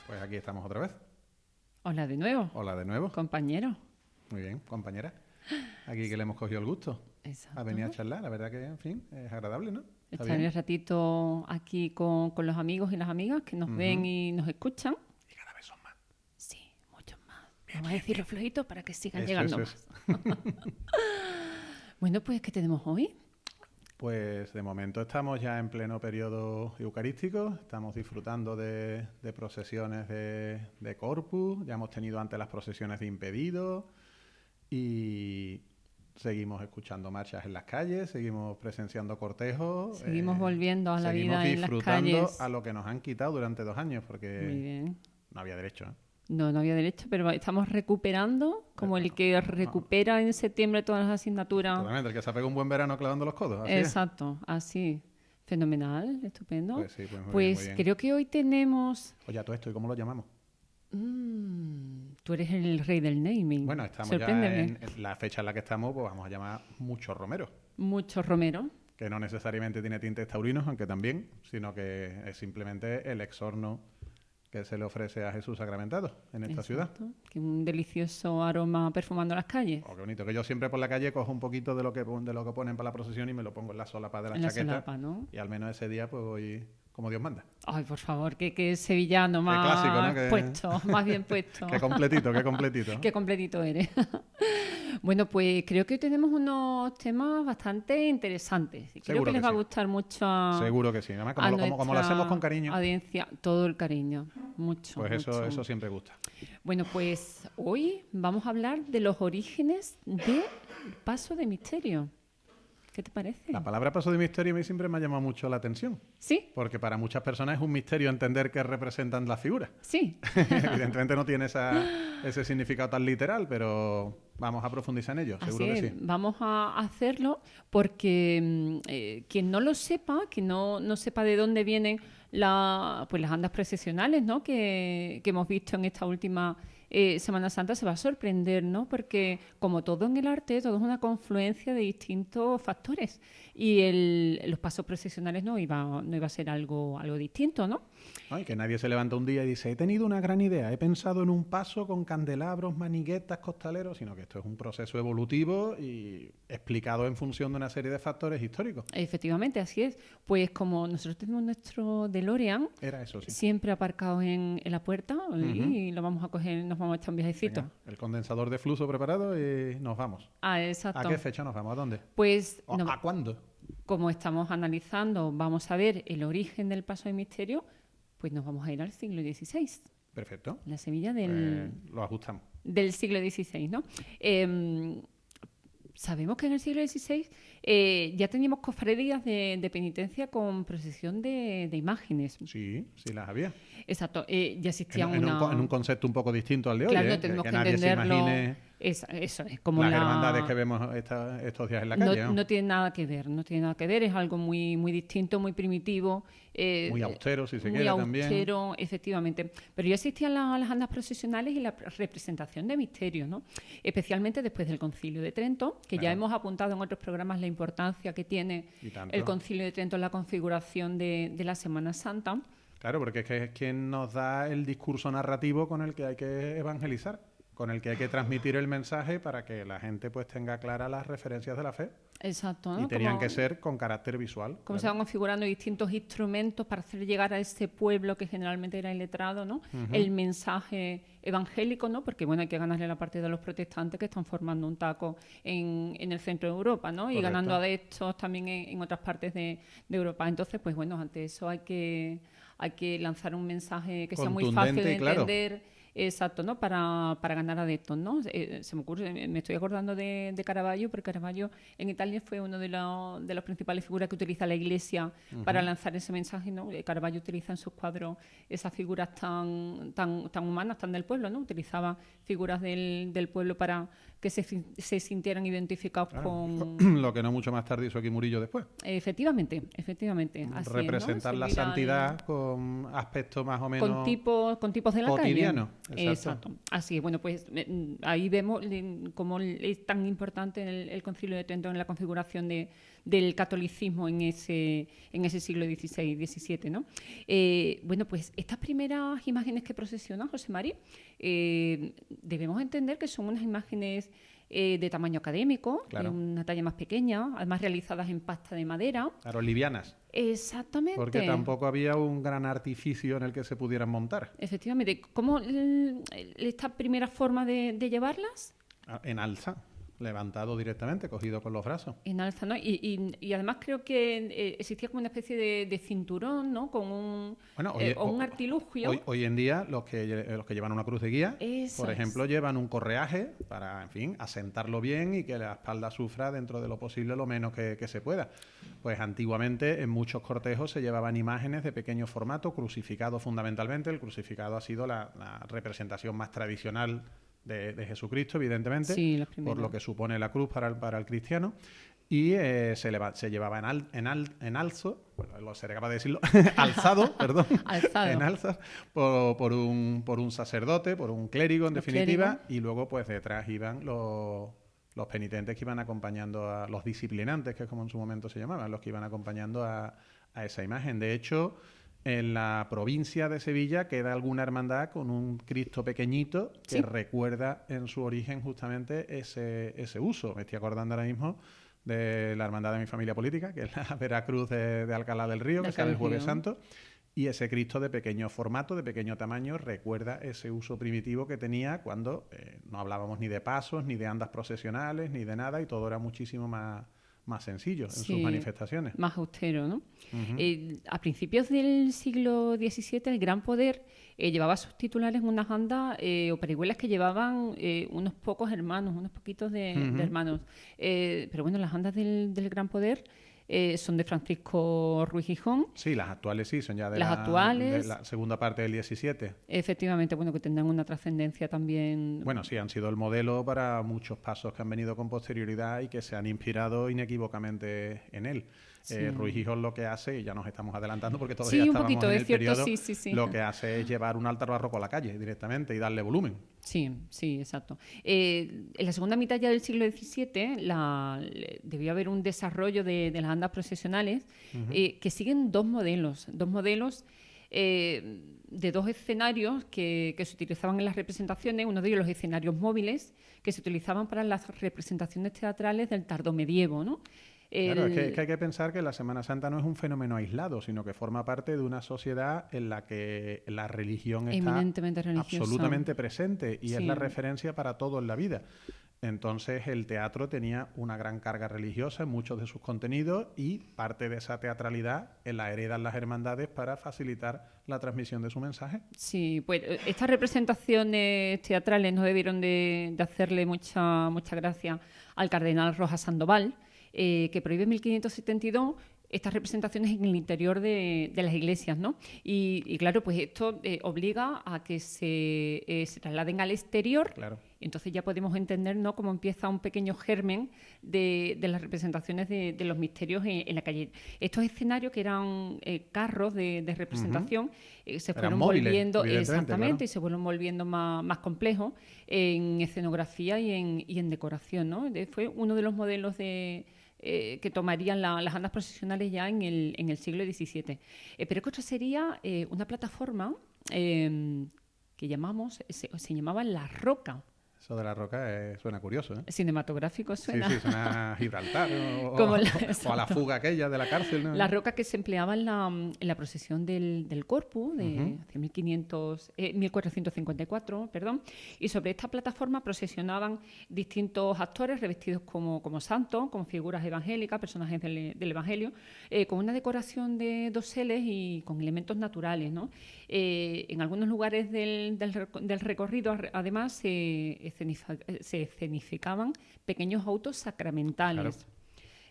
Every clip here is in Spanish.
Pues aquí estamos otra vez. Hola de nuevo. Hola de nuevo. Compañero. Muy bien, compañera. Aquí que le hemos cogido el gusto Exacto. a venir a charlar. La verdad que, en fin, es agradable, ¿no? Está Estar bien. el ratito aquí con los amigos y las amigas que nos ven y nos escuchan. Y cada vez son más. Sí, muchos más. Vamos a decirlo flojito para que sigan Eso, llegando eso, más. Bueno, pues, ¿qué tenemos hoy? Pues de momento estamos ya en pleno periodo eucarístico, estamos disfrutando de procesiones de Corpus, ya hemos tenido antes las procesiones de impedidos y seguimos escuchando marchas en las calles, seguimos presenciando cortejos. Seguimos volviendo a la vida en las disfrutando calles. a lo que nos han quitado durante 2 años, Muy porque bien. no había derecho, ¿eh? No había derecho, pero estamos recuperando como el que recupera en septiembre todas las asignaturas. Totalmente, el que se ha pegado un buen verano clavando los codos. Así es. Exacto, así. Fenomenal, estupendo. Pues sí, pues muy Pues bien, muy bien. creo que hoy tenemos... Oye, a todo esto, ¿y cómo lo llamamos? Tú eres el rey del naming. Bueno, estamos Sorpréndeme. ya en la fecha en la que estamos, pues vamos a llamar Mucho Romero, Mucho Romero. que no necesariamente tiene tintes taurinos, aunque también, sino que es simplemente el exorno que se le ofrece a Jesús sacramentado en esta ciudad. Exacto. Que un delicioso aroma perfumando las calles. Oh, qué bonito, que yo siempre por la calle cojo un poquito de lo que ponen para la procesión y me lo pongo en la solapa de la En la chaqueta. solapa, ¿no? Y al menos ese día pues voy como Dios manda. Ay, por favor, que sevillano más clásico, ¿no? puesto, más bien puesto. Qué completito, qué completito. Qué completito eres. Bueno, pues creo que hoy tenemos unos temas bastante interesantes. Y creo Seguro que les que va a sí. gustar mucho a, Seguro que sí. Además, a como lo hacemos con cariño, audiencia, todo el cariño. Mucho. pues mucho. eso siempre gusta. Bueno, pues hoy vamos a hablar de los orígenes del paso de misterio. ¿Qué te parece? La palabra paso de misterio a mí siempre me ha llamado mucho la atención. ¿Sí? Porque para muchas personas es un misterio entender qué representan las figuras. Sí. Evidentemente no tiene ese significado tan literal, pero vamos a profundizar en ello, seguro Así que es, sí. vamos a hacerlo porque quien no lo sepa, quien no sepa de dónde vienen las andas procesionales, ¿no? que hemos visto en esta última Semana Santa, se va a sorprender, ¿no? Porque como todo en el arte, todo es una confluencia de distintos factores y los pasos procesionales no iba a ser algo distinto, ¿no? Ay, que nadie se levanta un día y dice, he tenido una gran idea, he pensado en un paso con candelabros, maniguetas, costaleros, sino que esto es un proceso evolutivo y explicado en función de una serie de factores históricos. Efectivamente, así es. Pues como nosotros tenemos nuestro DeLorean, Era eso, sí. siempre aparcado en la puerta y lo vamos a coger, nos vamos a echar un viajecito. Venga, el condensador de flujo preparado y nos vamos. Ah, exacto. ¿A qué fecha nos vamos? ¿A dónde? Pues ¿O no, ¿A cuándo? como estamos analizando, vamos a ver el origen del paso de misterio, pues nos vamos a ir al siglo XVI, Perfecto. la semilla del Lo ajustamos. siglo XVI, ¿no? Sabemos que en el siglo XVI ya teníamos cofradías de penitencia con procesión de imágenes. Sí, sí las había. Exacto, ya existía En una... un concepto un poco distinto al de hoy, Claro, ¿eh? no tenemos que nadie se entenderlo. imagine Eso es como las hermandades que vemos estos días en la calle. no tiene nada que ver, no tiene nada que ver, es algo muy, muy distinto, muy primitivo. Muy austero, si se muy quiere, también. austero, efectivamente. Pero ya existían las andas procesionales y la representación de misterios, ¿no? Especialmente después del Concilio de Trento, que ya Claro. hemos apuntado en otros programas la importancia que tiene Y tanto. el Concilio de Trento en la configuración de la Semana Santa. Claro, porque es que es quien nos da el discurso narrativo con el que hay que evangelizar, con el que hay que transmitir el mensaje para que la gente pues tenga claras las referencias de la fe. Exacto, ¿no? Y tenían Como- que ser con carácter visual. Cómo se claro. van configurando distintos instrumentos para hacer llegar a ese pueblo que generalmente era iletrado, ¿no? El mensaje evangélico, ¿no? Porque, bueno, hay que ganarle la partida a los protestantes que están formando un taco en el centro de Europa, ¿no? Y Correcto. ganando adeptos también en otras partes de Europa. Entonces, pues bueno, ante eso hay que lanzar un mensaje que sea muy fácil Contundente de y claro. entender Exacto, ¿no? Para ganar adeptos, ¿no? Se me ocurre, me estoy acordando de Caravaggio, porque Caravaggio en Italia fue uno de las principales figuras que utiliza la Iglesia para lanzar ese mensaje, ¿no? Caravaggio utiliza en sus cuadros esas figuras tan humanas, tan del pueblo, ¿no? Utilizaba figuras del pueblo para que se sintieran identificados con... Lo que no mucho más tarde hizo aquí Murillo después. Efectivamente. Así representar es, ¿no? la santidad con aspectos más o menos con tipos de la cotidianos. calle. Exacto. Así es. Bueno, pues ahí vemos cómo es tan importante el Concilio de Trento en la configuración del catolicismo en ese siglo XVI y XVII, ¿no? Bueno, pues estas primeras imágenes que procesionan, José Mari, debemos entender que son unas imágenes de tamaño académico, Claro. de una talla más pequeña, además realizadas en pasta de madera. Claro, livianas. Exactamente. Porque tampoco había un gran artificio en el que se pudieran montar. Efectivamente. ¿Cómo esta primera forma de llevarlas? En alza, levantado directamente, cogido con los brazos. En alza, ¿no? Y además creo que existía como una especie de cinturón, ¿no? Con un, o un artilugio. Hoy en día los que llevan una cruz de guía, Eso por es. ejemplo, llevan un correaje para, en fin, asentarlo bien y que la espalda sufra dentro de lo posible lo menos que se pueda. Pues antiguamente en muchos cortejos se llevaban imágenes de pequeño formato, crucificados fundamentalmente. El crucificado ha sido la representación más tradicional de Jesucristo, evidentemente, Sí, por lo que supone la cruz para el cristiano. Y se llevaba en alzo, bueno, seré capaz de decirlo, alzado, perdón, Alzado. en alza, por un sacerdote, por un clérigo, en definitiva, y luego pues detrás iban los penitentes que iban acompañando a los disciplinantes, que es como en su momento se llamaban, los que iban acompañando a esa imagen. De hecho, en la provincia de Sevilla queda alguna hermandad con un Cristo pequeñito que Sí. recuerda en su origen justamente ese uso. Me estoy acordando ahora mismo de la hermandad de mi familia política, que es la Veracruz de Alcalá del Río, que sale el Jueves Santo, y ese Cristo de pequeño formato, de pequeño tamaño, recuerda ese uso primitivo que tenía cuando no hablábamos ni de pasos, ni de andas procesionales, ni de nada, y todo era muchísimo más sencillo en sus manifestaciones. Más austero, ¿no? A principios del siglo XVII, el Gran Poder llevaba sus titulares en unas andas o parihuelas que llevaban unos pocos hermanos, unos poquitos de hermanos. Pero bueno, las andas del Gran Poder son de Francisco Ruiz Gijón. Sí, las actuales sí, son ya de actuales. De la segunda parte del 17. Efectivamente, bueno, que tendrán una trascendencia también. Bueno, sí, han sido el modelo para muchos pasos que han venido con posterioridad y que se han inspirado inequívocamente en él. Sí. Ruiz Gijón lo que hace, y ya nos estamos adelantando porque todavía Sí, un estábamos poquito, en es el cierto, periodo, sí. lo que hace es llevar un altar barroco a la calle directamente y darle volumen. Sí, exacto. En la segunda mitad ya del siglo XVII debió haber un desarrollo de las andas procesionales que siguen dos modelos de dos escenarios que se utilizaban en las representaciones, uno de ellos los escenarios móviles, que se utilizaban para las representaciones teatrales del tardomedievo, ¿no? Claro, es que hay que pensar que la Semana Santa no es un fenómeno aislado, sino que forma parte de una sociedad en la que la religión está eminentemente religiosa, absolutamente presente y sí, es la referencia para todo en la vida. Entonces el teatro tenía una gran carga religiosa en muchos de sus contenidos y parte de esa teatralidad la heredan las hermandades para facilitar la transmisión de su mensaje. Sí, pues estas representaciones teatrales no debieron de hacerle mucha gracia al cardenal Rojas Sandoval, que prohíbe en 1572 estas representaciones en el interior de las iglesias, ¿no? Y claro, pues esto obliga a que se trasladen al exterior. Claro. Entonces ya podemos entender, ¿no?, cómo empieza un pequeño germen de las representaciones de los misterios en la calle. Estos escenarios que eran carros de representación se fueron móviles, volviendo exactamente, claro, y se fueron volviendo más complejos en escenografía y en decoración, ¿no? Fue uno de los modelos que tomarían las andas procesionales ya en el siglo XVII. Pero que otra sería una plataforma que se llamaba La Roca. Eso de la roca suena curioso, ¿eh? Cinematográfico suena. Sí, suena a Gibraltar Como o a la fuga aquella de la cárcel, ¿no? La roca que se empleaba en la procesión del Corpus de hacia 1454, perdón, y sobre esta plataforma procesionaban distintos actores revestidos como santos, como figuras evangélicas, personajes del Evangelio, con una decoración de doseles y con elementos naturales, ¿no? En algunos lugares del recorrido, además, se escenificaban pequeños autos sacramentales. Claro.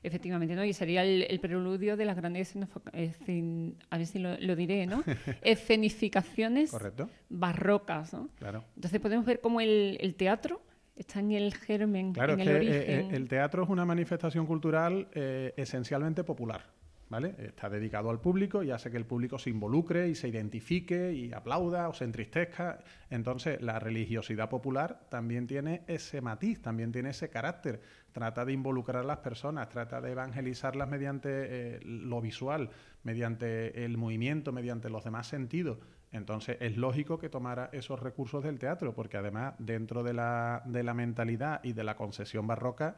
Efectivamente, ¿no? Y sería el preludio de las grandes a ver si lo diré, ¿no? Escenificaciones Correcto. barrocas, ¿no? Claro. Entonces podemos ver cómo el teatro está en el germen, Claro, en es el que origen. el teatro es una manifestación cultural esencialmente popular, ¿vale? Está dedicado al público y hace que el público se involucre y se identifique y aplauda o se entristezca. Entonces, la religiosidad popular también tiene ese matiz, también tiene ese carácter. Trata de involucrar a las personas, trata de evangelizarlas mediante lo visual, mediante el movimiento, mediante los demás sentidos. Entonces, es lógico que tomara esos recursos del teatro, porque además, dentro de la mentalidad y de la concesión barroca,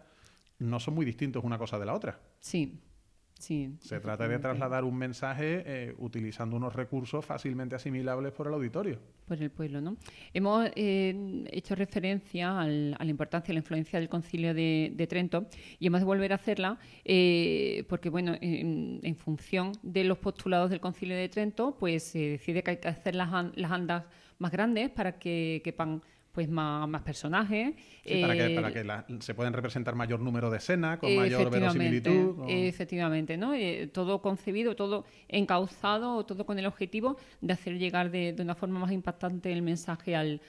no son muy distintos una cosa de la otra. Sí. Sí, se trata de trasladar un mensaje utilizando unos recursos fácilmente asimilables por el auditorio. Por el pueblo, ¿no? Hemos hecho referencia a la importancia y la influencia del Concilio de Trento y hemos de volver a hacerla porque, bueno, en función de los postulados del Concilio de Trento, pues se decide que hay que hacer las andas más grandes para que quepan pues más personajes. Sí, para que se puedan representar mayor número de escenas, con mayor verosimilitud. Efectivamente, ¿no? Todo concebido, todo encauzado, todo con el objetivo de hacer llegar de una forma más impactante el mensaje al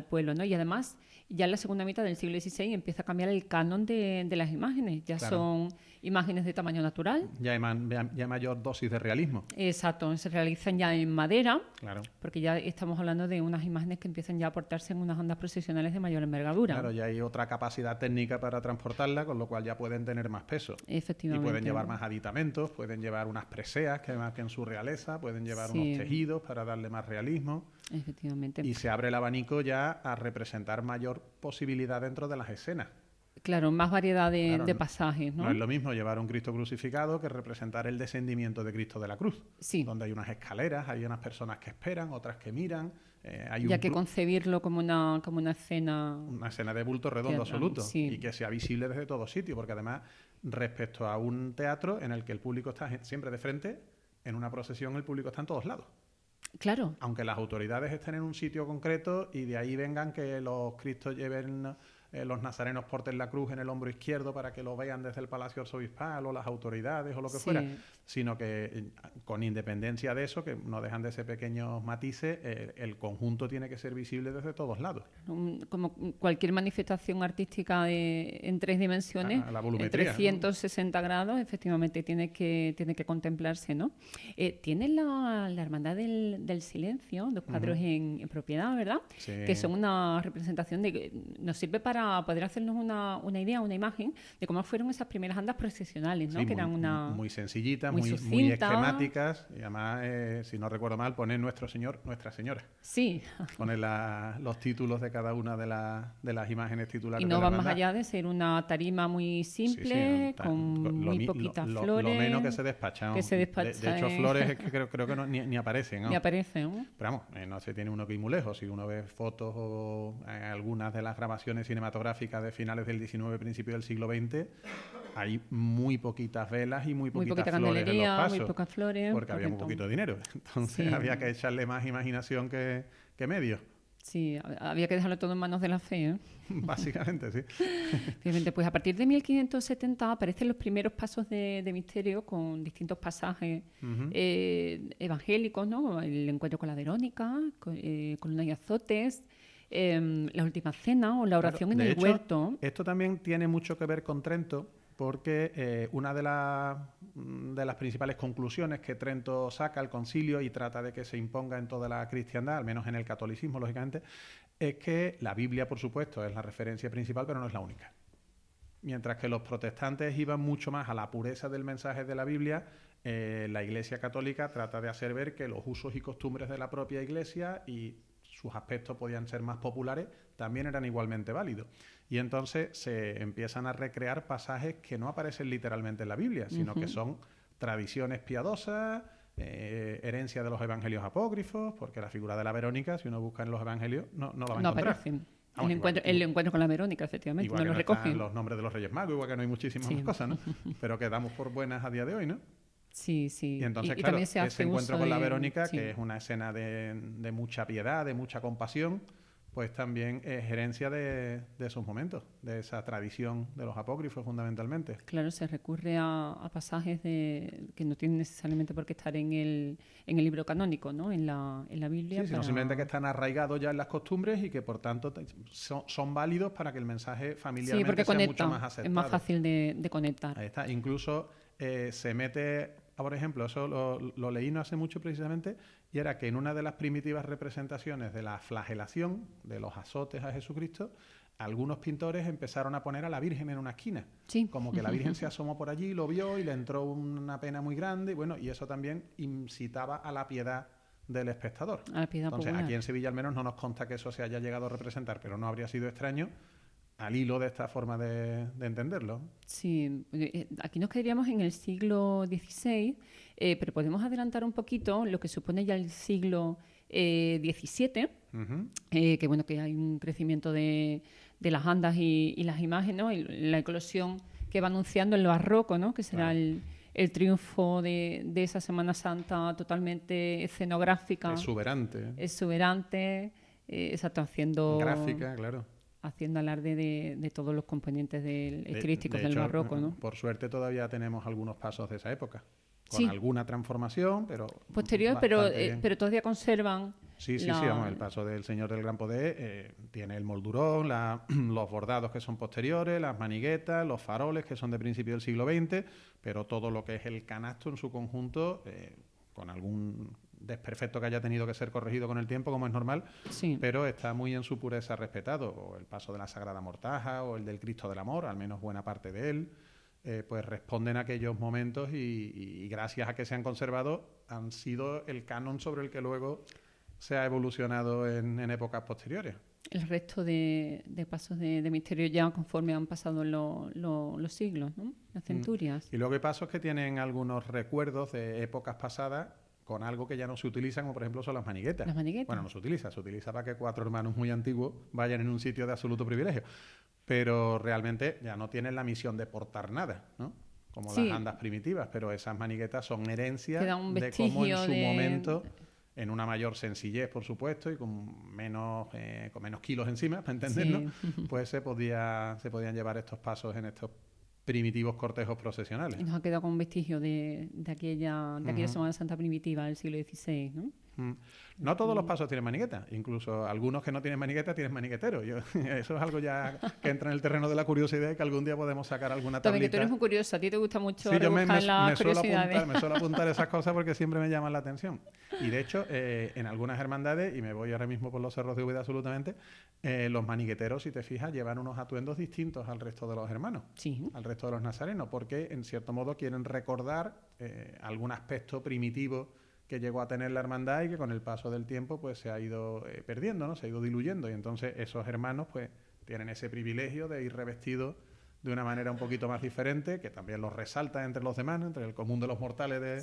pueblo, ¿no? Y además, ya en la segunda mitad del siglo XVI empieza a cambiar el canon de las imágenes. Ya claro. Son imágenes de tamaño natural. Ya hay mayor dosis de realismo. Exacto, se realizan ya en madera, claro. Porque ya estamos hablando de unas imágenes que empiezan ya a aportarse en unas ondas procesionales de mayor envergadura. Claro, ya hay otra capacidad técnica para transportarla, con lo cual ya pueden tener más peso. Efectivamente. Y pueden llevar más aditamentos, pueden llevar unas preseas que más que en su realeza, pueden llevar unos tejidos para darle más realismo. Efectivamente. Y se abre el abanico ya a representar mayor posibilidad dentro de las escenas. Claro, más variedad de pasajes, ¿no? No es lo mismo llevar un Cristo crucificado que representar el descendimiento de Cristo de la cruz. Sí. Donde hay unas escaleras, hay unas personas que esperan, otras que miran. Ya que concebirlo como una escena... Una escena de bulto redondo absoluto. Sí. Y que sea visible desde todos sitios. Porque además, respecto a un teatro en el que el público está siempre de frente, en una procesión el público está en todos lados. Claro. Aunque las autoridades estén en un sitio concreto y de ahí vengan que los cristos lleven... los nazarenos porten la cruz en el hombro izquierdo para que lo vean desde el Palacio Arzobispal o las autoridades o lo que fuera, sino que con independencia de eso, que no dejan de ser pequeños matices, el conjunto tiene que ser visible desde todos lados. Como cualquier manifestación artística en 3 dimensiones, en 360 grados, efectivamente tiene que contemplarse, ¿no? Tiene la Hermandad del Silencio, 2 cuadros en propiedad, ¿verdad? Sí. Que son una representación nos sirve para poder hacernos una idea, una imagen de cómo fueron esas primeras andas procesionales, ¿no? Sí, que eran muy sencillitas, muy esquemáticas, y además, si no recuerdo mal, poner Nuestro Señor, Nuestra Señora. Sí. Poner los títulos de cada una de las imágenes titulares. Y no van más allá de ser una tarima muy simple, con muy poquitas flores. Lo menos que se despachan. De hecho, flores es que creo que ni aparecen, ¿no? Ni aparecen, ¿no? Pero vamos, no se tiene uno que ir muy lejos. Si uno ve fotos o algunas de las grabaciones cinematográficas de finales del XIX, principio del siglo XX, hay muy poquitas velas y muy poquitas flores en los pasos, muy pocas flores, porque había muy poquito dinero. Entonces había que echarle más imaginación que medios. Sí, había que dejarlo todo en manos de la fe, ¿eh? Básicamente, sí. Obviamente, pues a partir de 1570 aparecen los primeros pasos de misterio con distintos pasajes evangélicos, ¿no? El encuentro con la Verónica, con los azotes, la última cena o la oración en el huerto. Esto también tiene mucho que ver con Trento, porque una de las principales conclusiones que Trento saca al concilio y trata de que se imponga en toda la cristiandad, al menos en el catolicismo, lógicamente, es que la Biblia, por supuesto, es la referencia principal, pero no es la única. Mientras que los protestantes iban mucho más a la pureza del mensaje de la Biblia, la Iglesia Católica trata de hacer ver que los usos y costumbres de la propia Iglesia y sus aspectos podían ser más populares, también eran igualmente válidos. Y entonces se empiezan a recrear pasajes que no aparecen literalmente en la Biblia, sino que son tradiciones piadosas, herencia de los evangelios apócrifos, porque la figura de la Verónica, si uno busca en los evangelios, no la va a encontrar. Aparecen. El encuentro con la Verónica, efectivamente, igual no que lo recogen. Están los nombres de los Reyes Magos, igual que no hay muchísimas más cosas, ¿no? Pero que damos por buenas a día de hoy, ¿no? Sí, sí. Y entonces, claro, también se hace ese encuentro con la Verónica, que es una escena de mucha piedad, de mucha compasión, pues también es herencia de esos momentos, de esa tradición de los apócrifos fundamentalmente. Claro, se recurre a pasajes que no tienen necesariamente por qué estar en el libro canónico, ¿no? En la Biblia. Sí, sino simplemente que están arraigados ya en las costumbres y que por tanto son válidos para que el mensaje familiarmente sea mucho más aceptado. Es más fácil de conectar. Ahí está. Incluso se mete, por ejemplo, eso lo leí no hace mucho precisamente, y era que en una de las primitivas representaciones de la flagelación, de los azotes a Jesucristo, algunos pintores empezaron a poner a la Virgen en una esquina. Sí. Como que la Virgen se asomó por allí, lo vio y le entró una pena muy grande. Bueno, y eso también incitaba a la piedad del espectador. A la piedad Entonces, popular. aquí en Sevilla al menos no nos consta que eso se haya llegado a representar, pero no habría sido extraño al hilo de esta forma de entenderlo. Sí, aquí nos quedaríamos en el siglo XVI, pero podemos adelantar un poquito lo que supone ya el siglo XVII, que bueno, que hay un crecimiento de las andas y las imágenes, ¿no? Y la eclosión que va anunciando el barroco, ¿no? Que será el triunfo de esa Semana Santa totalmente escenográfica. Exuberante, exacto, haciendo... Gráfica, claro. Haciendo alarde de todos los componentes estilísticos del barroco, ¿no? Por suerte todavía tenemos algunos pasos de esa época, con alguna transformación, pero... Posterior, pero todavía conservan... Sí, vamos, el paso del Señor del Gran Poder tiene el moldurón, los bordados que son posteriores, las maniguetas, los faroles que son de principio del siglo XX, pero todo lo que es el canasto en su conjunto, con algún desperfecto que haya tenido que ser corregido con el tiempo, como es normal, pero está muy en su pureza respetado. O el paso de la Sagrada Mortaja o el del Cristo del Amor, al menos buena parte de él, pues responden a aquellos momentos y gracias a que se han conservado han sido el canon sobre el que luego se ha evolucionado en épocas posteriores. El resto de pasos de misterio ya conforme han pasado los siglos, ¿no? Las centurias. Y luego hay pasos que tienen algunos recuerdos de épocas pasadas con algo que ya no se utiliza, como por ejemplo son las maniguetas. Las maniguetas. Bueno, no se utiliza para que 4 hermanos muy antiguos vayan en un sitio de absoluto privilegio. Pero realmente ya no tienen la misión de portar nada, ¿no? Como las andas primitivas, pero esas maniguetas son herencia de cómo en su momento, en una mayor sencillez, por supuesto, y con menos kilos encima, para entendernos, pues se podían llevar estos pasos en estos primitivos cortejos procesionales. Y nos ha quedado con un vestigio de aquella Semana Santa primitiva del siglo XVI, ¿no? No todos los pasos tienen manigueta, incluso algunos que no tienen manigueta tienen maniguetero. Eso es algo ya que entra en el terreno de la curiosidad y que algún día podemos sacar alguna tablita. También que tú eres muy curioso, a ti te gusta mucho rebuscar las curiosidades. Me suelo apuntar esas cosas porque siempre me llaman la atención. Y de hecho, en algunas hermandades, y me voy ahora mismo por los cerros de Úbeda absolutamente, los manigueteros, si te fijas, llevan unos atuendos distintos al resto de los hermanos, al resto de los nazarenos, porque en cierto modo quieren recordar algún aspecto primitivo que llegó a tener la hermandad y que con el paso del tiempo pues se ha ido perdiendo, ¿no? Se ha ido diluyendo, y entonces esos hermanos pues tienen ese privilegio de ir revestidos de una manera un poquito más diferente, que también los resalta entre los demás, entre el común de los mortales de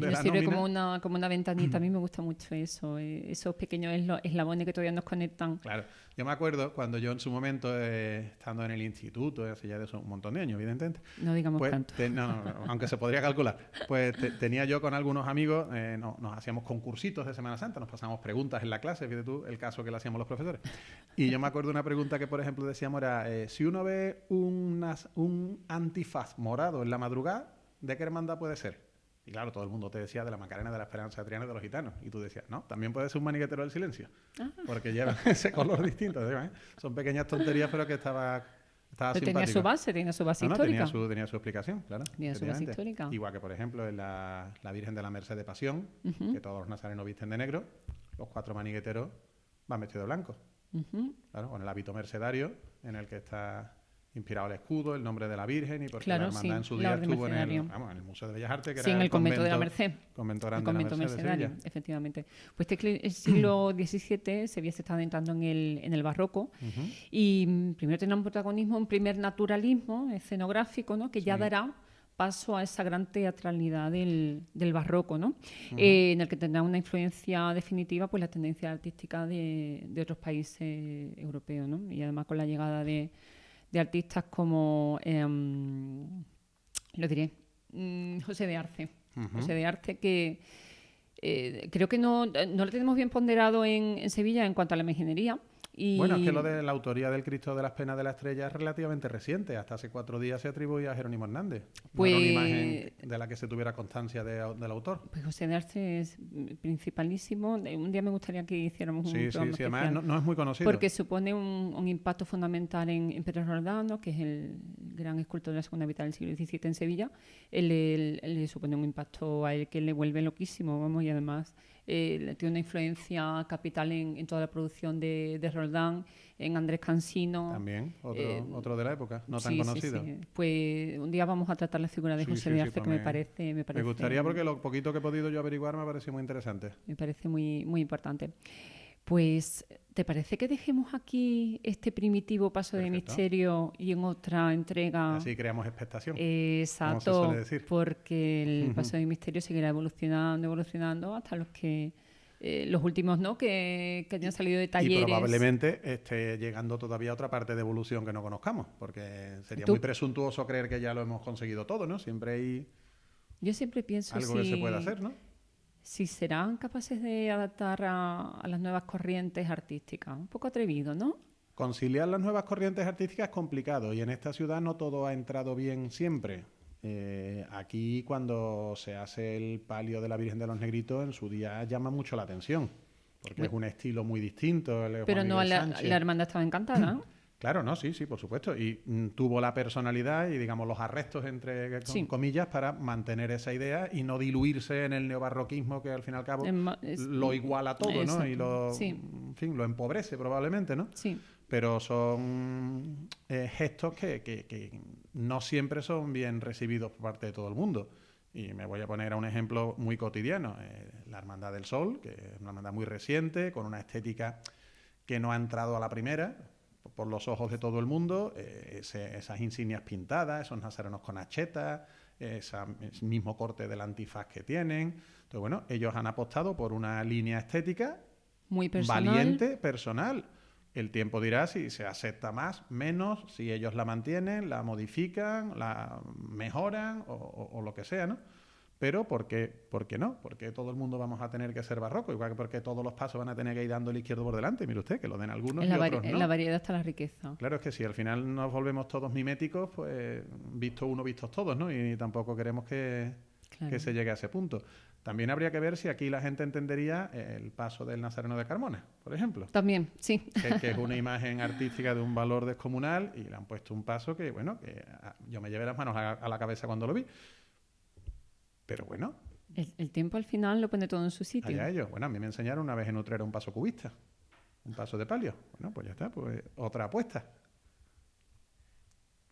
la sirve nómina. como una ventanita. A mí me gusta mucho eso, esos pequeños eslabones que todavía nos conectan. Claro, yo me acuerdo cuando yo en su momento, estando en el instituto, hace ya de eso un montón de años, evidentemente. No digamos pues, tanto. No, aunque se podría calcular. Pues tenía yo con algunos amigos, nos hacíamos concursitos de Semana Santa, nos pasábamos preguntas en la clase, fíjate tú el caso que le hacíamos los profesores. Y yo me acuerdo de una pregunta que, por ejemplo, decíamos era, si uno ve un antifaz morado en la madrugada, ¿de qué hermandad puede ser? Y claro, todo el mundo te decía de la Macarena, de la Esperanza de Triana y de los Gitanos. Y tú decías, no, también puede ser un maniguetero del silencio. Porque llevan ese color distinto. Son pequeñas tonterías, pero que estaba simpático. Tenía su base histórica. Tenía su explicación, claro. Tenía su base histórica. Igual que, por ejemplo, en la Virgen de la Merced de Pasión, que todos los nazarenos visten de negro, los 4 manigueteros van vestidos de blanco. Claro, con el hábito mercedario en el que está inspirado el escudo, el nombre de la Virgen, y porque Claro, la hermandad sí, en su la día Orden estuvo en Mercedaria. en el Museo de Bellas Artes, que Sí, era en el el convento de la Merced. convento grande El convento de la Merced de mercedario, Sevilla. efectivamente. Pues el siglo XVII Sevilla se está adentrando en el barroco Ujú. y primero tendrá un protagonismo, un primer naturalismo escenográfico, ¿no? Que ya Sí. dará paso a esa gran teatralidad del barroco, ¿no? Ujú. En el que tendrá una influencia definitiva pues la tendencia artística de otros países europeos, ¿no? Y además con la llegada de artistas como, lo diré, José de Arce. Ujú. José de Arce que creo que no lo tenemos bien ponderado en Sevilla en cuanto a la imaginería. Bueno, es que Y lo de la autoría del Cristo de las Penas de la Estrella es relativamente reciente. Hasta hace 4 días se atribuía a Jerónimo Hernández. No era una imagen pues, de la que se tuviera constancia del autor. pues José de Arce es principalísimo. Un día me gustaría que hiciéramos un Sí, sí, programa sí. Además, especial. no es muy conocido. Porque supone un impacto fundamental en Pérez Roldán, ¿no? Que es el gran escultor de la segunda mitad del siglo XVII en Sevilla. Él le supone un impacto a él que le vuelve loquísimo, vamos, y además tiene una influencia capital en toda la producción de Roldán, en Andrés Cansino. También, eh, otro de la época, no tan sí, conocido. sí, sí. Pues un día vamos a tratar la figura de Sí, José sí, de sí, Arce, pues que me parece me gustaría porque lo poquito que he podido yo averiguar me ha parecido muy interesante. me parece muy, muy importante. Pues, ¿te parece que dejemos aquí este primitivo paso de Perfecto. misterio y en otra entrega? Así creamos expectación, como se suele Exacto, decir. porque el paso de misterio seguirá evolucionando hasta los últimos, ¿no? Que hayan salido de Y talleres. probablemente esté llegando todavía a otra parte de evolución que no conozcamos, porque sería muy presuntuoso creer que ya lo hemos conseguido todo, ¿no? Siempre hay Yo siempre pienso algo que se puede hacer, ¿no? si serán capaces de adaptar a las nuevas corrientes artísticas. Un poco atrevido, ¿no? Conciliar las nuevas corrientes artísticas es complicado y en esta ciudad no todo ha entrado bien siempre. Aquí cuando se hace el palio de la Virgen de los Negritos en su día llama mucho la atención, porque es un estilo muy distinto. Pero Juan no, Miguel la Sánchez. hermandad estaba encantada, ¿no? Claro, no, sí, por supuesto. Y tuvo la personalidad y, digamos, los arrestos, entre Sí. comillas, para mantener esa idea y no diluirse en el neobarroquismo que, al fin y al cabo, lo iguala todo, ¿no? Exacto. Y Sí. en fin, lo empobrece probablemente, ¿no? Sí. Pero son gestos que no siempre son bien recibidos por parte de todo el mundo. Y me voy a poner a un ejemplo muy cotidiano. La Hermandad del Sol, que es una hermandad muy reciente, con una estética que no ha entrado a la primera por los ojos de todo el mundo, esas insignias pintadas, esos nazarenos con achetas, ese mismo corte del antifaz que tienen. Entonces, bueno, ellos han apostado por una línea estética muy personal, valiente, personal. El tiempo dirá si se acepta más, menos, si ellos la mantienen, la modifican, la mejoran o lo que sea, ¿no? Pero ¿por qué no? Porque todo el mundo vamos a tener que ser barroco, igual que porque todos los pasos van a tener que ir dando el izquierdo por delante. Mire usted, que lo den algunos y otros no. En la variedad está la riqueza. Claro, es que si al final nos volvemos todos miméticos, pues visto uno, vistos todos, ¿no? Y tampoco queremos que se llegue a ese punto. También habría que ver si aquí la gente entendería el paso del Nazareno de Carmona, por ejemplo. También, sí. Que es una imagen artística de un valor descomunal y le han puesto un paso que, bueno, que yo me llevé las manos a la cabeza cuando lo vi. Pero bueno. El tiempo al final lo pone todo en su sitio. Allá ellos. Bueno, a mí me enseñaron una vez en Utrera un paso cubista. Un paso de palio. Bueno, pues ya está. Pues otra apuesta.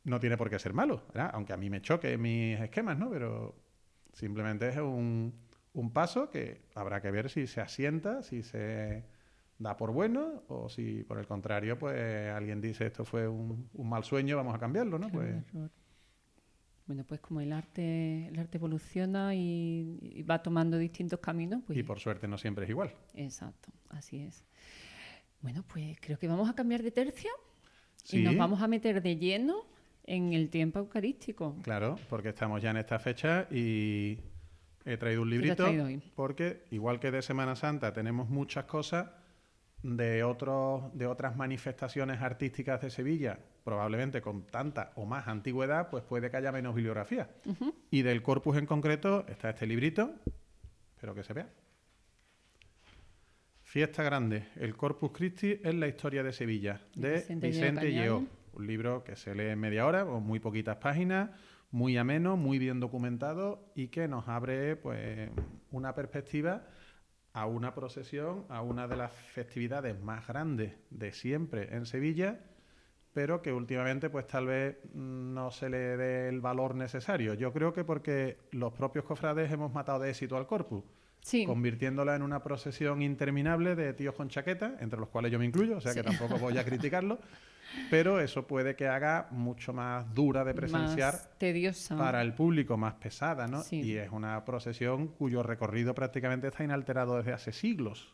No tiene por qué ser malo, ¿verdad? Aunque a mí me choque mis esquemas, ¿no? Pero simplemente es un paso que habrá que ver si se asienta, si se da por bueno o si, por el contrario, pues alguien dice esto fue un mal sueño, vamos a cambiarlo, ¿no? Pues... Bueno, pues como el arte evoluciona y va tomando distintos caminos, pues... Y por suerte no siempre es igual. Exacto, así es. Bueno, pues creo que vamos a cambiar de tercio Sí. y nos vamos a meter de lleno en el tiempo eucarístico. Claro, porque estamos ya en esta fecha y he traído un librito porque, igual que de Semana Santa, tenemos muchas cosas de otras manifestaciones artísticas de Sevilla, probablemente con tanta o más antigüedad, pues puede que haya menos bibliografía. Y del Corpus en concreto está este librito, espero que se vea. Fiesta Grande, el Corpus Christi en la historia de Sevilla, de Vicente Lleó. Un libro que se lee en media hora, con muy poquitas páginas, muy ameno, muy bien documentado y que nos abre pues una perspectiva a una procesión, a una de las festividades más grandes de siempre en Sevilla pero que últimamente pues tal vez no se le dé el valor necesario. Yo creo que porque los propios cofrades hemos matado de éxito al Corpus, Sí. convirtiéndola en una procesión interminable de tíos con chaqueta, entre los cuales yo me incluyo, o sea que tampoco voy a criticarlo, pero eso puede que haga mucho más dura de presenciar, Más tediosa. para el público, más pesada, ¿no? Sí. Y es una procesión cuyo recorrido prácticamente está inalterado desde hace siglos.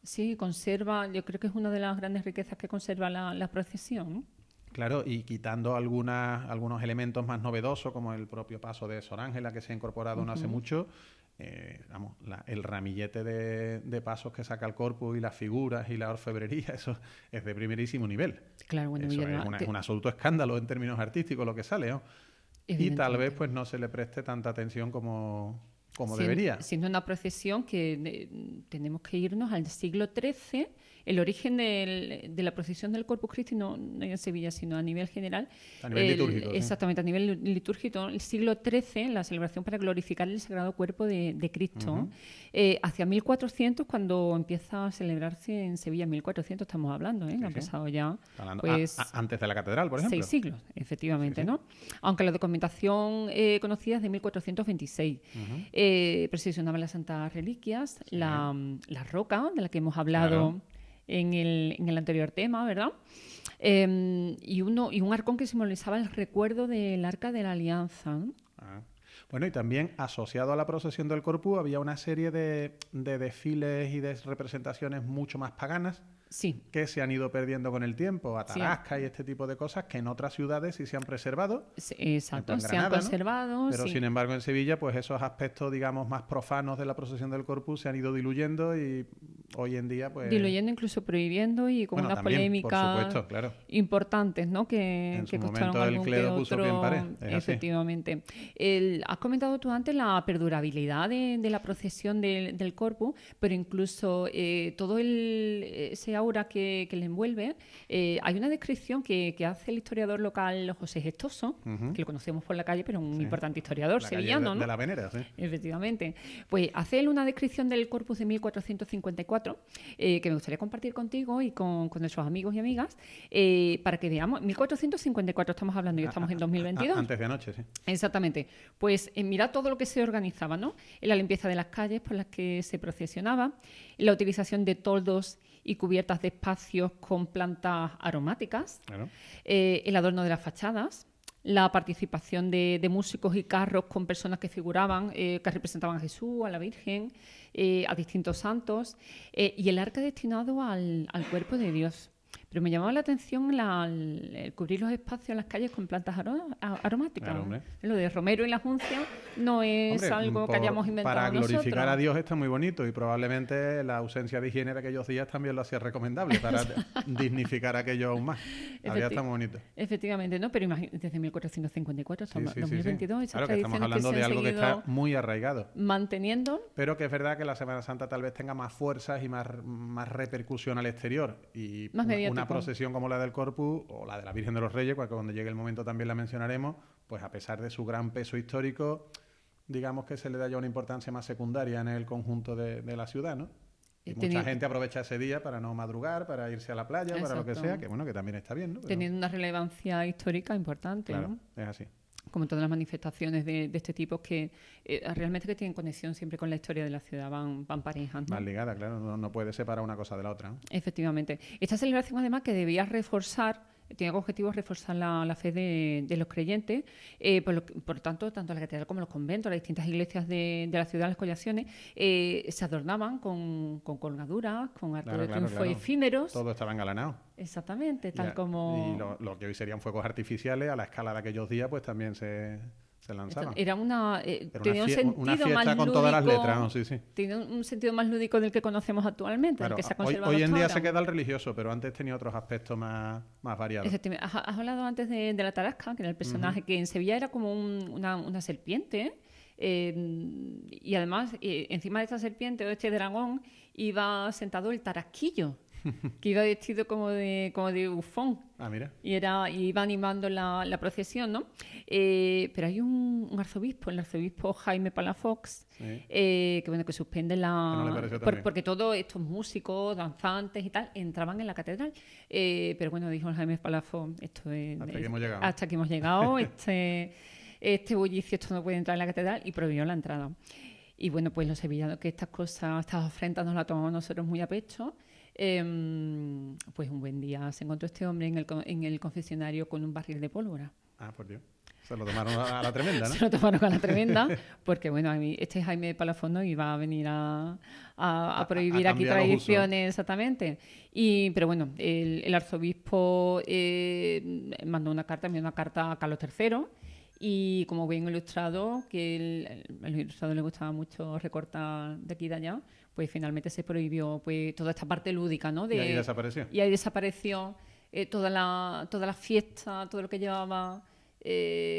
Sí, conserva, yo creo que es una de las grandes riquezas que conserva la procesión, ¿no? Claro, y quitando algunos elementos más novedosos, como el propio paso de Sor Ángela, que se ha incorporado no hace mucho, el ramillete de pasos que saca el Corpus y las figuras y la orfebrería, eso es de primerísimo nivel. Claro, bueno, Eso es un absoluto escándalo en términos artísticos lo que sale, ¿no? Y tal vez pues no se le preste tanta atención como debería. Siendo una procesión que tenemos que irnos al siglo XIII, el origen de la procesión del Corpus Christi, no en Sevilla, sino a nivel general. A nivel litúrgico. Exactamente, a nivel litúrgico. El siglo XIII, la celebración para glorificar el Sagrado Cuerpo de Cristo. Hacia 1400, cuando empieza a celebrarse en Sevilla, 1400 estamos hablando, ¿eh? Sí, Ha sí. pasado ya... Hablando, pues, antes de la catedral, por ejemplo. 6 siglos, efectivamente, Sí, sí. ¿no? Aunque la documentación conocida es de 1426. Procesionaban las santas reliquias, la roca, de la que hemos hablado Claro. en el anterior tema, ¿verdad? Y un arcón que simbolizaba el recuerdo del Arca de la Alianza, ¿no? Ah. Bueno, y también asociado a la procesión del Corpus había una serie de desfiles y de representaciones mucho más paganas Sí, que se han ido perdiendo con el tiempo, Atarasca y este tipo de cosas que en otras ciudades sí se han preservado, exacto, en se han Granada, ¿no? conservado. pero sí. sin embargo en Sevilla pues esos aspectos, digamos, más profanos de la procesión del Corpus se han ido diluyendo y hoy en día pues... Diluyendo, incluso prohibiendo y con Bueno, unas también, por polémicas supuesto, claro. importantes, ¿no? Que En su costaron momento el algún clero que puso otro, pie en pared, es así. efectivamente. Has comentado tú antes la perdurabilidad de la procesión del Corpus, pero incluso todo ese aura que le envuelve. Hay una descripción que hace el historiador local José Gestoso, que lo conocemos por la calle, pero un Sí. importante historiador La calle sevillano, de ¿no? la Venera, sí. Efectivamente. Pues hace él una descripción del Corpus de 1454 que me gustaría compartir contigo y con nuestros amigos y amigas para que veamos. 1454 estamos hablando y estamos en 2022. Antes de anoche, sí. Exactamente. Pues mirad todo lo que se organizaba, ¿no? En la limpieza de las calles por las que se procesionaba, la utilización de toldos y cubiertas de espacios con plantas aromáticas, Claro. el adorno de las fachadas, la participación de músicos y carros con personas que figuraban, que representaban a Jesús, a la Virgen, a distintos santos, y el arca destinado al cuerpo de Dios. Pero me llamaba la atención el cubrir los espacios en las calles con plantas aromáticas. Claro, hombre. Lo de Romero y la Juncia no es Hombre, algo que hayamos inventado para glorificar nosotros. a Dios está muy bonito y probablemente la ausencia de higiene de aquellos días también lo hacía recomendable para dignificar aquello aún más. Habría está muy bonito. Efectivamente, ¿no? Pero desde 1454 hasta Sí, sí, sí, 2022, sí. esas Claro que estamos tradiciones hablando se de han algo que seguido está muy arraigado. manteniendo. Pero que es verdad que la Semana Santa tal vez tenga más fuerzas y más repercusión al exterior. Y Más mediático. una procesión como la del Corpus o la de la Virgen de los Reyes, porque cuando llegue el momento también la mencionaremos, pues a pesar de su gran peso histórico, digamos que se le da ya una importancia más secundaria en el conjunto de la ciudad, ¿no? Y mucha gente aprovecha ese día para no madrugar, para irse a la playa, para lo que Exacto. sea, que bueno, que también está bien, ¿no? Pero, Teniendo una relevancia histórica importante, claro, ¿no? es así. Como todas las manifestaciones de este tipo que realmente que tienen conexión siempre con la historia de la ciudad, van parejas, ¿no? Más ligada, claro, no puede separar una cosa de la otra, ¿no? Efectivamente. Esta celebración, además, que debía reforzar, tiene como objetivo reforzar la fe de los creyentes, por tanto, tanto la catedral como los conventos, las distintas iglesias de la ciudad, las collaciones, se adornaban con colgaduras, con arcos de triunfo efímeros. Todo estaba engalanado. Exactamente, tal Ya, como... Y lo que hoy serían fuegos artificiales, a la escala de aquellos días, pues también se lanzaban. Era tenía un Una sentido fiesta más con lúdico, todas las letras, ¿no? Sí, sí. tiene un sentido más lúdico del que conocemos actualmente, Claro, del que se ha conservado hoy en hasta día ahora. se queda el religioso, pero antes tenía otros aspectos más variados. Efectivamente. Has hablado antes de la Tarasca, que era el personaje que en Sevilla era como una serpiente, y además encima de esta serpiente o este dragón iba sentado el tarasquillo. que iba vestido como de bufón. Ah, mira. Y iba animando la procesión, ¿no? Pero hay un arzobispo, el arzobispo Jaime Palafox, Sí. que suspende Que no le pareció tan bien. porque todos estos músicos, danzantes y tal, entraban en la catedral. Pero bueno, dijo el Jaime Palafox, esto es... Hasta aquí hemos llegado. Hasta aquí hemos llegado, este bullicio, esto no puede entrar en la catedral, y prohibió la entrada. Y bueno, pues los sevillanos, que estas afrentas nos las tomamos nosotros muy a pecho. Pues un buen día se encontró este hombre en el confesionario con un barril de pólvora. Ah, por Dios. Se lo tomaron a la tremenda, ¿no? Se lo tomaron a la tremenda, porque bueno, a mí este Jaime Palafox no iba a venir a prohibir aquí cambiar los tradiciones exactamente. Pero bueno, el arzobispo mandó una carta, envió una carta a Carlos III. Y como bien ilustrado, que el ilustrado le gustaba mucho recortar de aquí y de allá, pues finalmente se prohibió pues toda esta parte lúdica, ¿no? Y ahí desapareció. Y ahí desapareció toda la fiesta, todo lo que llevaba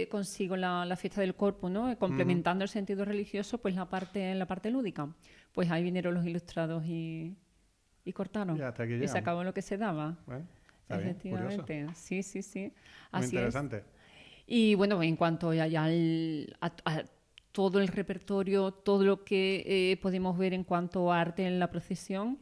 consigo la fiesta del Corpus, ¿no? Complementando el sentido religioso, pues la parte lúdica. Pues ahí vinieron los ilustrados y cortaron. Ya, hasta aquí y se llegamos. acabó lo que se daba. Bueno, está bien, curioso. Efectivamente. Sí. Muy Así es. interesante. Y bueno, en cuanto a todo el repertorio, todo lo que podemos ver en cuanto a arte en la procesión,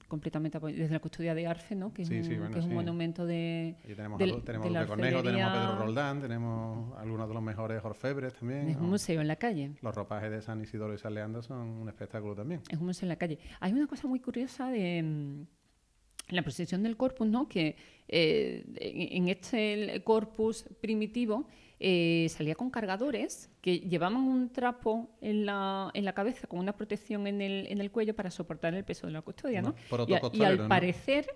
completamente desde la custodia de Arfe, ¿no? Que es un monumento de Aquí tenemos de a Lupe Cornejo, tenemos a Pedro Roldán, tenemos algunos de los mejores orfebres también. Es un museo en la calle. Los ropajes de San Isidoro y San Leandro son un espectáculo también. Es un museo en la calle. Hay una cosa muy curiosa en la procesión del Corpus, ¿no? Que en este Corpus primitivo salía con cargadores que llevaban un trapo en la cabeza con una protección en el cuello para soportar el peso de la custodia, ¿no? Y al parecer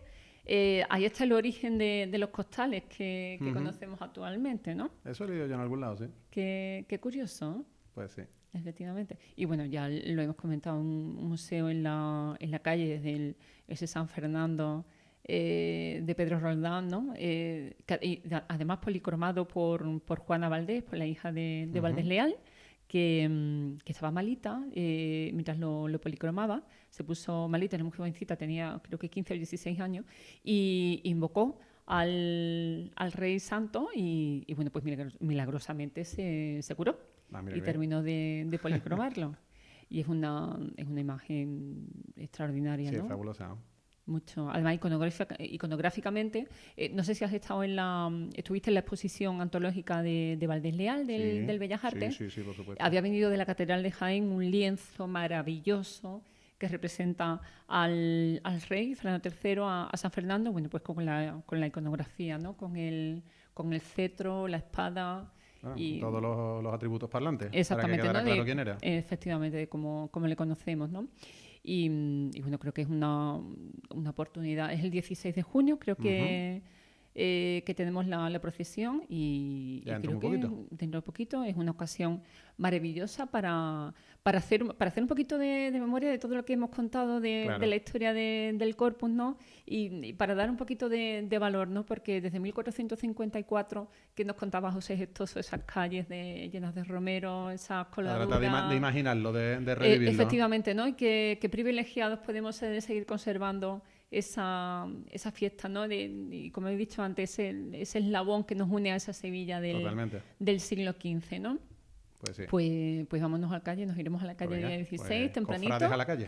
ahí está el origen de los costales que conocemos actualmente, ¿no? Eso lo he leído yo en algún lado, sí. Qué curioso, ¿no? Pues sí. Efectivamente. Y bueno, ya lo hemos comentado, un museo en la calle desde ese San Fernando de Pedro Roldán, ¿no? Además policromado por Juana Valdés, por la hija de Valdés Leal, que estaba malita mientras lo policromaba. Se puso malita, era muy jovencita, tenía creo que 15 o 16 años, y invocó al Rey Santo y bueno, pues milagrosamente se curó. Y terminó de policromarlo. Y es una imagen extraordinaria, ¿no? Sí, fabulosa, ¿no? Mucho. Además, iconográficamente, no sé si has estado estuviste en la exposición antológica de Valdés Leal, del Bellas Artes. Sí, por supuesto. Había venido de la Catedral de Jaén un lienzo maravilloso que representa al rey Fernando III, a San Fernando, bueno, pues con la iconografía, ¿no? Con el cetro, la espada. Y todos los atributos parlantes. Exactamente, para que quedara ¿no? claro quién era. Efectivamente, como le conocemos, ¿no? Y bueno, creo que es una oportunidad. Es el 16 de junio, creo que tenemos la procesión y creo que dentro de poquito es una ocasión maravillosa para hacer un poquito de memoria de todo lo que hemos contado de la historia del Corpus, ¿no? Y para dar un poquito de valor, ¿no? Porque desde 1454 que nos contaba José Gestoso, esas calles llenas de romero, esas coladuras... Trata de imaginarlo, de revivirlo. Efectivamente, ¿no? Y que privilegiados podemos seguir conservando esa fiesta, ¿no? Y como he dicho antes, ese eslabón que nos une a esa Sevilla del siglo XV, ¿no? Pues sí. Pues vámonos a la calle, nos iremos a la calle día 16, tempranito. ¿Cofrades a la calle?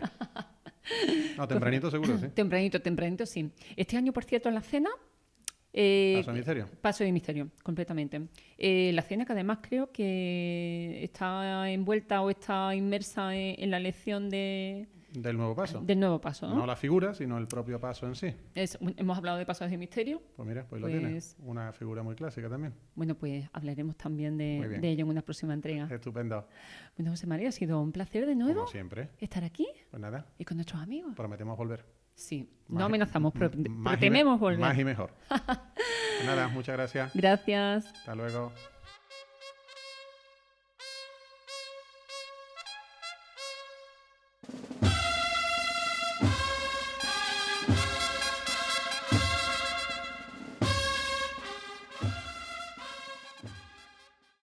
No, tempranito seguro, sí. Tempranito, sí. Este año, por cierto, en la cena... ¿Paso de misterio? Paso de misterio, completamente. La cena que además creo que está envuelta o está inmersa en la lección del nuevo paso. Del nuevo paso, ¿no? No la figura, sino el propio paso en sí. Hemos hablado de pasos de misterio. Pues mira, pues lo tienes. Una figura muy clásica también. Bueno, pues hablaremos también de ello en una próxima entrega. Estupendo. Bueno, José María, ha sido un placer de nuevo. Como siempre. Estar aquí. Pues nada. Y con nuestros amigos. Prometemos volver. Sí, no amenazamos, pero tememos volver. Más y mejor. Pues nada, muchas gracias. Gracias. Hasta luego.